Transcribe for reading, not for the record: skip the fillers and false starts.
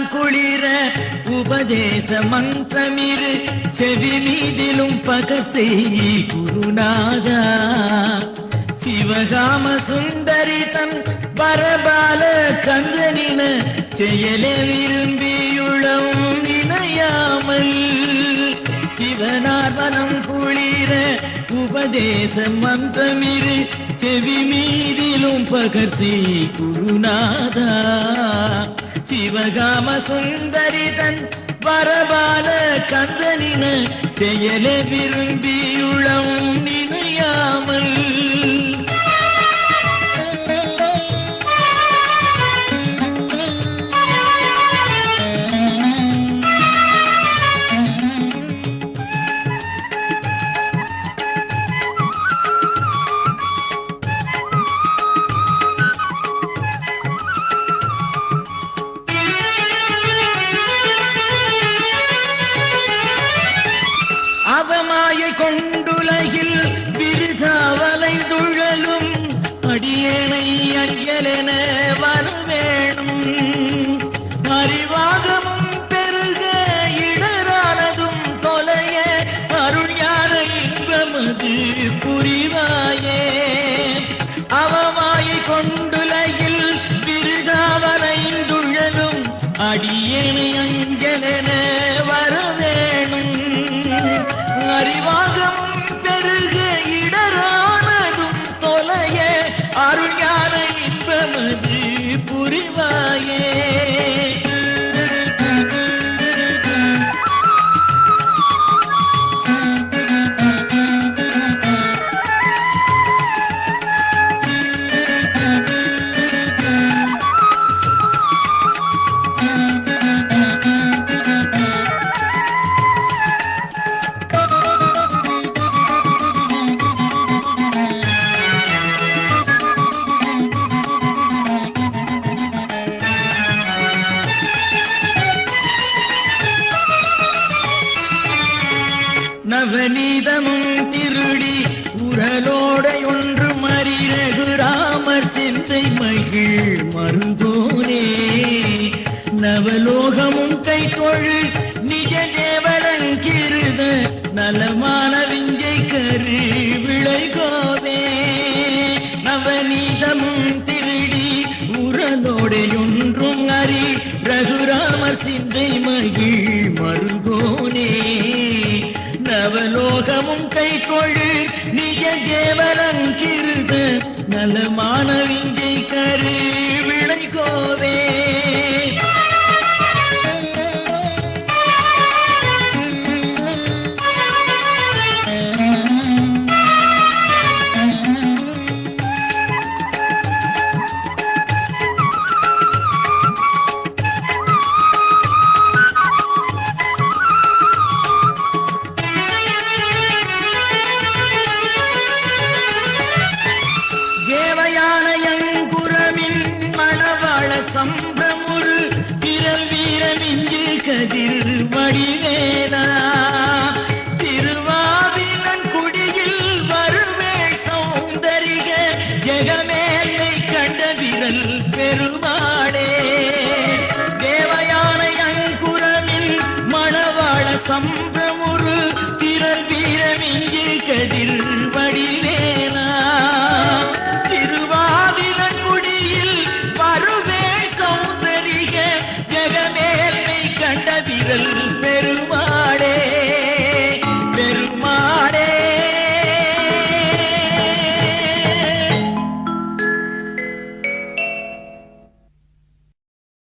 மனம் குளிர உபதேச மந்திரமிரு செவி மீதிலும் பகர்த்தை குருநாதா சிவகாம சுந்தரி தன் பரபால கந்தனின செயலே விரும்பியுள்ளம் வினையாமல் சிவனார் மனம் குளிர உபதேச மந்திரமிரு செவி மீதிலும் பகர்ச்சி குருநாதா சிவகாம சுந்தரி தன் பரபால கந்தனின செயலே விரும்பியுள்ளம் நினையாமல் அவமாயை கொண்டுலகில் விருதாவலை துழலும் அடியேனை அஞ்சலென வரவேணும் அறிவாகமும் பெருக இடரானதும் தொலைய அருள்ஞான இன்பமது புரிவாயே அவமாயை கொண்டுலகில் விருதாவலை துழலும் அடியேனை அஞ்சலென வரவேணும் அறிவாகம் பெருக இடரானதும் தொலைய அருஞான இன்பமது புரிவாயே நவநீதமும் திருடி உரலோட ஒன்று மறிரகு ராமர் சிந்தை மகிழ் மருகோனே நவலோகமும் கை தொழு நிஜ தேவரங்கிருத நலமான விஞ்சை கரு விளைகோவே நவநீதமும் திருடி உரலோட ஒன்றும் அறி ரகுராமர் சிந்தை மகிழ் மருகோனே நவலோகமும் கை கொழு நிஜ தேவரங்கிருத நலமான விஞ்சை கரு விளைகோவே சம்பிரமுரு திரள் வீரமிஞ்சு கதிர் வடிவேலா திருவாவினன் குடியில் வருவேள் சௌந்தரிக ஜெகமேலை கண்ட விரல் பெருமாளே தேவயானை அங்குரமின் மணவாள சம்பிரமுரு திரள் வீரமிஞ்சு கதிர்